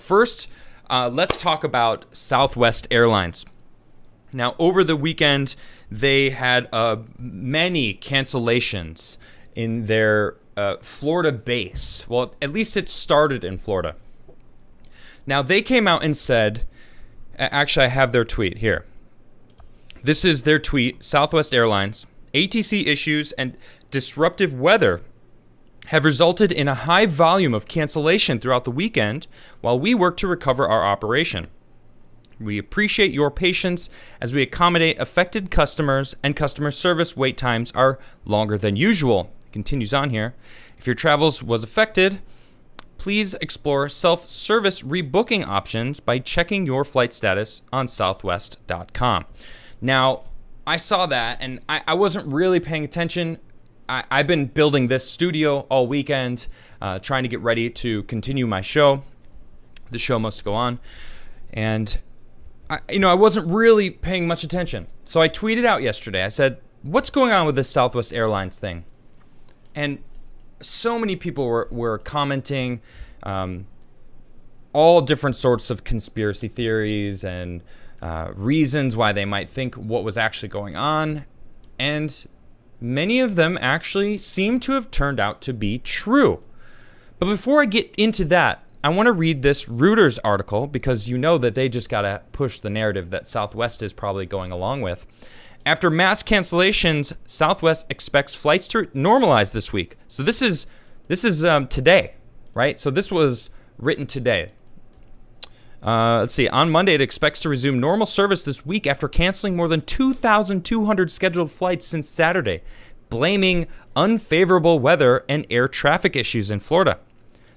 first, let's talk about Southwest Airlines. Now, over the weekend, they had many cancellations in their Florida base. Well, at least it started in Florida. Now, they came out and said, actually, I have their tweet here. This is their tweet, Southwest Airlines. ATC issues and disruptive weather have resulted in a high volume of cancellation throughout the weekend while we work to recover our operation. We appreciate your patience as we accommodate affected customers, and customer service wait times are longer than usual. It continues on here. If your travels was affected, please explore self-service rebooking options by checking your flight status on southwest.com. Now, I saw that, and I wasn't really paying attention. I've been building this studio all weekend, trying to get ready to continue my show. The show must go on. And, I wasn't really paying much attention. So I tweeted out yesterday. I said, what's going on with this Southwest Airlines thing? And so many people were commenting all different sorts of conspiracy theories and reasons why they might think what was actually going on. And many of them actually seem to have turned out to be true. But before I get into that, I want to read this Reuters article because you know that they just got to push the narrative that Southwest is probably going along with. After mass cancellations, Southwest expects flights to normalize this week. So this is today, right? So this was written today. Let's see. On Monday, it expects to resume normal service this week after canceling more than 2,200 scheduled flights since Saturday, blaming unfavorable weather and air traffic issues in Florida.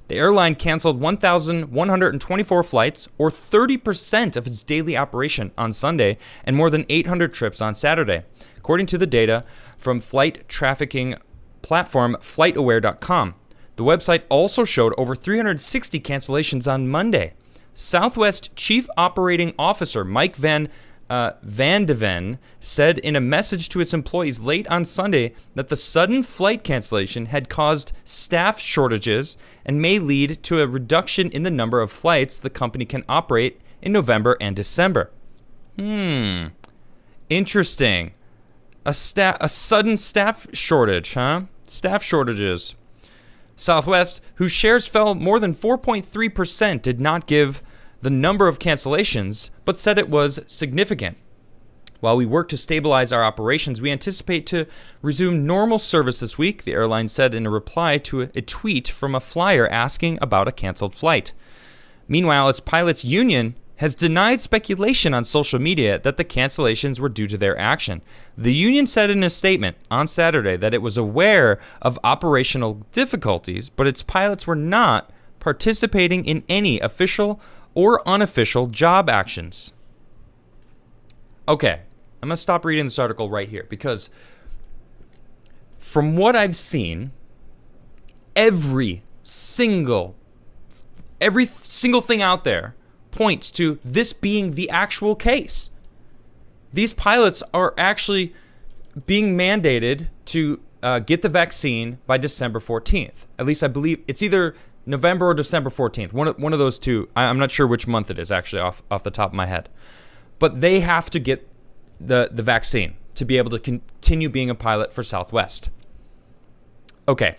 The airline canceled 1,124 flights, or 30% of its daily operation on Sunday, and more than 800 trips on Saturday, according to the data from flight trafficking platform FlightAware.com. The website also showed over 360 cancellations on Monday. Southwest Chief Operating Officer Mike Van de Ven said in a message to its employees late on Sunday that the sudden flight cancellation had caused staff shortages and may lead to a reduction in the number of flights the company can operate in November and December. Interesting. A sudden staff shortage, huh? Staff shortages. Southwest, whose shares fell more than 4.3%, did not give the number of cancellations, but said it was significant. While we work to stabilize our operations, we anticipate to resume normal service this week, the airline said in a reply to a tweet from a flyer asking about a canceled flight. Meanwhile, its pilots' union has denied speculation on social media that the cancellations were due to their action. The union said in a statement on Saturday that it was aware of operational difficulties, but its pilots were not participating in any official or unofficial job actions. Okay, I'm going to stop reading this article right here because from what I've seen, every single thing out there points to this being the actual case. These pilots are actually being mandated to get the vaccine by December 14th. At least I believe it's either November or December 14th. One of those two. I'm not sure which month it is actually off the top of my head. But they have to get the vaccine to be able to continue being a pilot for Southwest. Okay.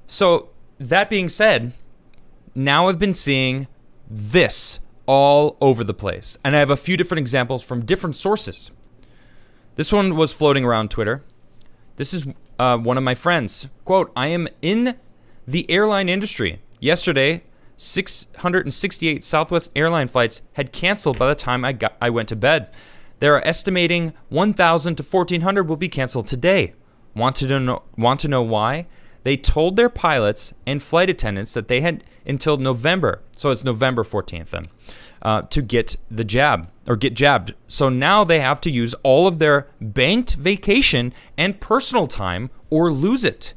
So that being said, now I've been seeing this all over the place. And I have a few different examples from different sources. This one was floating around Twitter. This is one of my friends. Quote, I am in the airline industry. Yesterday, 668 Southwest airline flights had canceled by the time I went to bed. They are estimating 1,000 to 1,400 will be canceled today. Want to know why? They told their pilots and flight attendants that they had until November, so it's November 14th then, to get the jab or get jabbed. So now they have to use all of their banked vacation and personal time or lose it.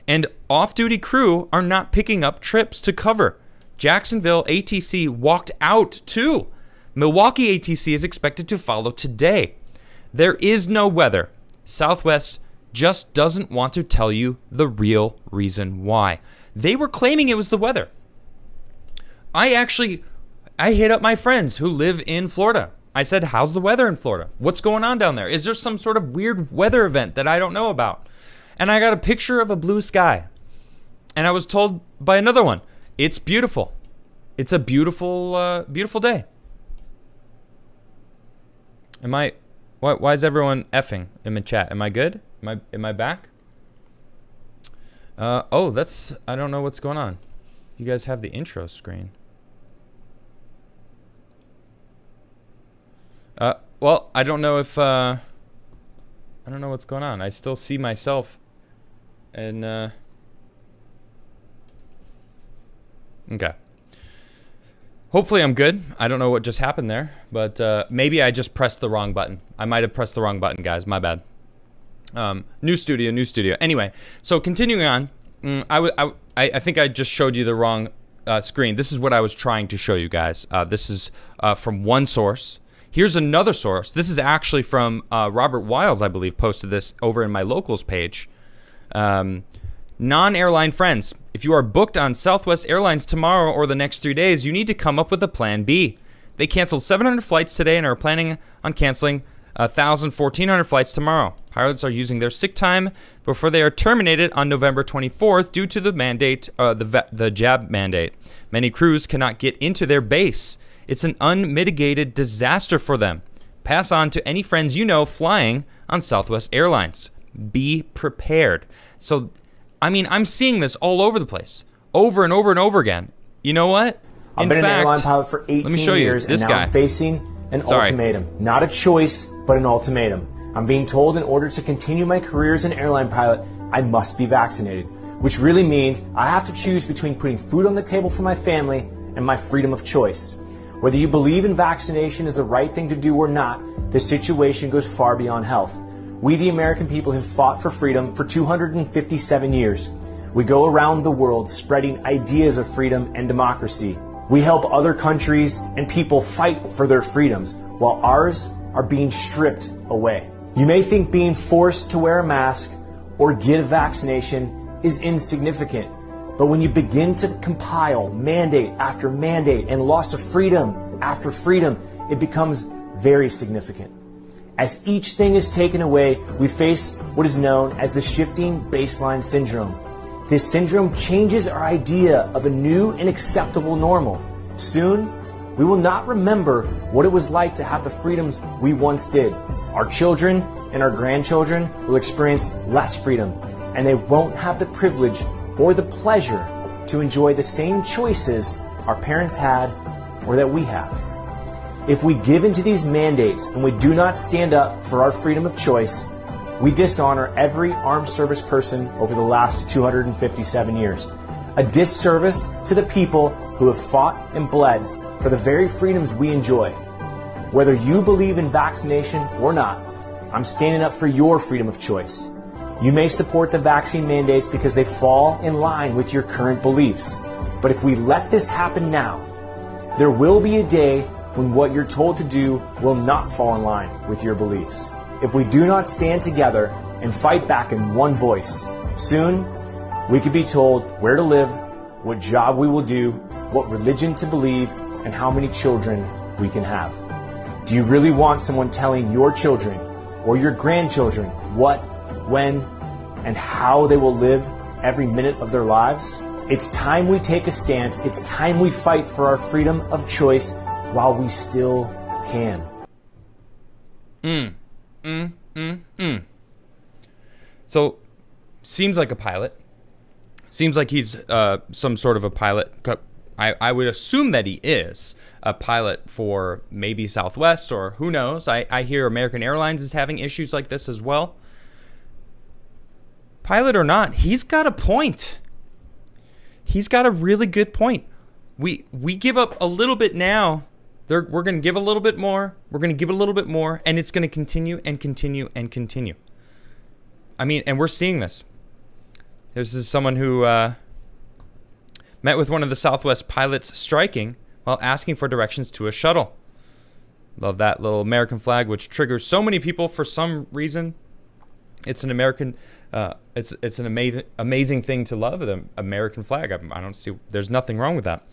And off-duty crew are not picking up trips to cover. Jacksonville ATC walked out too. Milwaukee ATC is expected to follow today. There is no weather. Southwest just doesn't want to tell you the real reason why. They were claiming it was the weather. I actually I hit up my friends who live in Florida. I said, how's the weather in Florida? What's going on down there? Is there some sort of weird weather event that I don't know about? And I got a picture of a blue sky. And I was told by another one, it's beautiful. It's a beautiful, beautiful day. Why is everyone effing in the chat? Am I good? Am I back? I don't know what's going on. You guys have the intro screen. Well, I don't know if, I don't know what's going on. I still see myself and, okay. Hopefully I'm good. I don't know what just happened there, but maybe I just pressed the wrong button. I might have pressed the wrong button, guys. My bad. New studio. Anyway, so continuing on, I think I just showed you the wrong screen. This is what I was trying to show you guys. This is from one source. Here's another source. This is actually from Robert Wiles, I believe, posted this over in my locals page. Non-airline friends, if you are booked on Southwest Airlines tomorrow or the next 3 days, you need to come up with a plan B. They canceled 700 flights today and are planning on canceling 1,400 flights tomorrow. Pilots are using their sick time before they are terminated on November 24th due to the mandate, the jab mandate. Many crews cannot get into their base. It's an unmitigated disaster for them. Pass on to any friends you know flying on Southwest Airlines. Be prepared. So, I mean, I'm seeing this all over the place, over and over and over again. You know what? I've been an airline pilot for 18 years, and now I'm facing an ultimatum. Not a choice, but an ultimatum. I'm being told in order to continue my career as an airline pilot, I must be vaccinated, which really means I have to choose between putting food on the table for my family and my freedom of choice. Whether you believe in vaccination is the right thing to do or not, the situation goes far beyond health. We, the American people, have fought for freedom for 257 years. We go around the world spreading ideas of freedom and democracy. We help other countries and people fight for their freedoms, while ours are being stripped away. You may think being forced to wear a mask or get a vaccination is insignificant, but when you begin to compile mandate after mandate and loss of freedom after freedom, it becomes very significant. As each thing is taken away, we face what is known as the shifting baseline syndrome. This syndrome changes our idea of a new and acceptable normal. Soon, we will not remember what it was like to have the freedoms we once did. Our children and our grandchildren will experience less freedom, and they won't have the privilege or the pleasure to enjoy the same choices our parents had or that we have. If we give into these mandates and we do not stand up for our freedom of choice, we dishonor every armed service person over the last 257 years. A disservice to the people who have fought and bled for the very freedoms we enjoy. Whether you believe in vaccination or not, I'm standing up for your freedom of choice. You may support the vaccine mandates because they fall in line with your current beliefs. But if we let this happen now, there will be a day when what you're told to do will not fall in line with your beliefs. If we do not stand together and fight back in one voice, soon we could be told where to live, what job we will do, what religion to believe, and how many children we can have. Do you really want someone telling your children or your grandchildren what, when, and how they will live every minute of their lives? It's time we take a stance. It's time we fight for our freedom of choice while we still can. So, seems like a pilot. Seems like he's some sort of a pilot. I would assume that he is a pilot for maybe Southwest or who knows. I hear American Airlines is having issues like this as well. Pilot or not, he's got a point. He's got a really good point. We give up a little bit now. We're going to give a little bit more. We're going to give a little bit more. And it's going to continue and continue and continue. I mean, and we're seeing this. This is someone who met with one of the Southwest pilots striking while asking for directions to a shuttle. Love that little American flag, which triggers so many people for some reason. It's an American, it's an amazing thing to love, the American flag. I don't see, there's nothing wrong with that.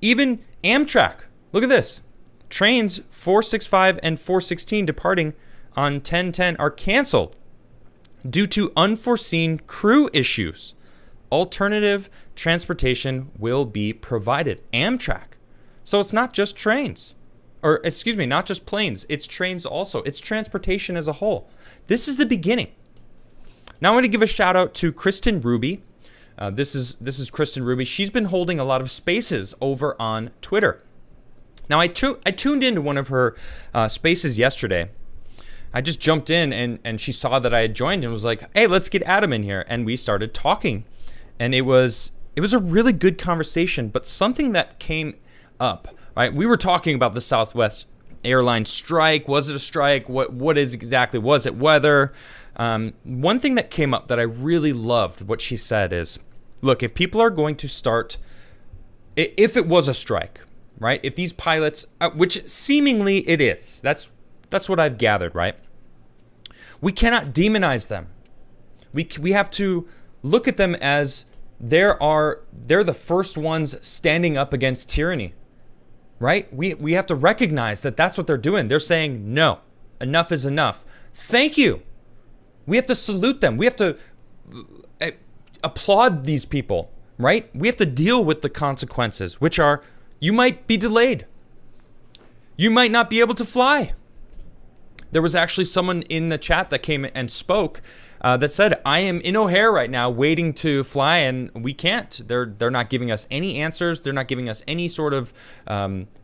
Even Amtrak, look at this. Trains 465 and 416 departing on 10/10 are canceled due to unforeseen crew issues. Alternative transportation will be provided. Amtrak. So it's not just trains. Or, excuse me, not just planes. It's trains also. It's transportation as a whole. This is the beginning. Now I'm going to give a shout out to Kristen Ruby. This is Kristen Ruby. She's been holding a lot of spaces over on Twitter. Now I tuned into one of her spaces yesterday. I just jumped in and she saw that I had joined and was like, "Hey, let's get Adam in here." And we started talking. And it was a really good conversation, but something that came up, right? We were talking about the Southwest Airlines strike. Was it a strike? What is exactly? Was it weather? One thing that came up that I really loved what she said is, look, if people are going to start, if it was a strike, right? If these pilots, which seemingly it is, that's what I've gathered, right? We cannot demonize them. We have to look at them as they're the first ones standing up against tyranny, right? We have to recognize that that's what they're doing. They're saying, no, enough is enough. Thank you. We have to salute them. We have to applaud these people, right? We have to deal with the consequences, which are you might be delayed. You might not be able to fly. There was actually someone in the chat that came and spoke that said, I am in O'Hare right now waiting to fly and we can't. They're not giving us any answers. They're not giving us any sort of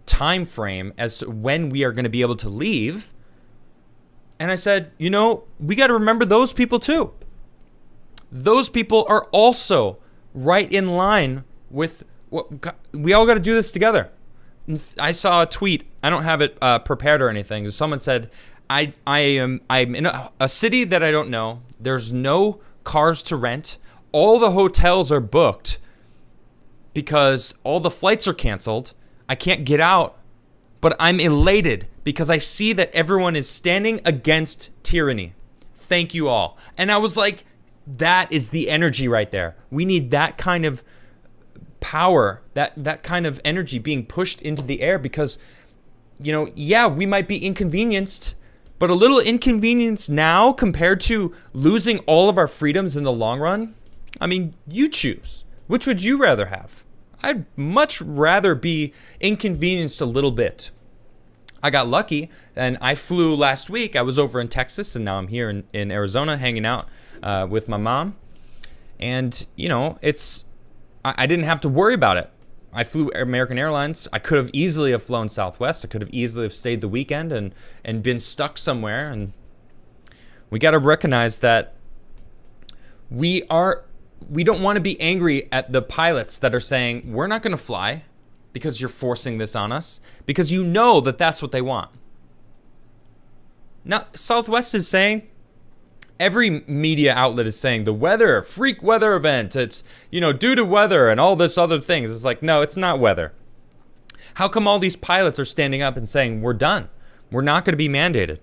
time frame as to when we are going to be able to leave. And I said, we got to remember those people too. Those people are also right in line with what we all got to do this together. I saw a tweet. I don't have it prepared or anything. Someone said, I'm in a city that I don't know. There's no cars to rent. All the hotels are booked because all the flights are canceled. I can't get out, but I'm elated because I see that everyone is standing against tyranny. Thank you all. And I was like, that is the energy right there. We need that kind of power, that kind of energy being pushed into the air because, we might be inconvenienced, but a little inconvenience now compared to losing all of our freedoms in the long run, I mean, you choose. Which would you rather have? I'd much rather be inconvenienced a little bit. I got lucky and I flew last week. I was over in Texas and now I'm here in Arizona hanging out with my mom. And, I didn't have to worry about it. I flew American Airlines. I could have easily have flown Southwest. I could have easily have stayed the weekend and been stuck somewhere. And we got to recognize that we don't want to be angry at the pilots that are saying, we're not going to fly because you're forcing this on us, because you know that that's what they want. Now, Southwest is saying, every media outlet is saying the weather, freak weather event, it's, due to weather and all this other things. It's like, no, it's not weather. How come all these pilots are standing up and saying, we're done? We're not going to be mandated.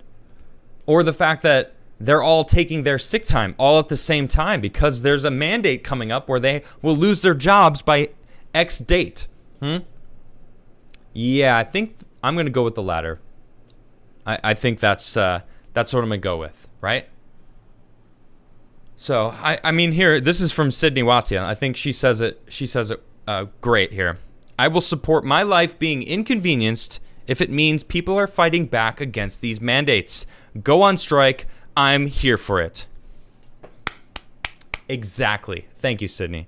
Or the fact that they're all taking their sick time all at the same time because there's a mandate coming up where they will lose their jobs by X date. Yeah, I think I'm going to go with the latter. I think that's what I'm going to go with, right? So, I mean here, this is from Sydney Watson. I think she says it great here. I will support my life being inconvenienced if it means people are fighting back against these mandates. Go on strike. I'm here for it. Exactly. Thank you, Sydney.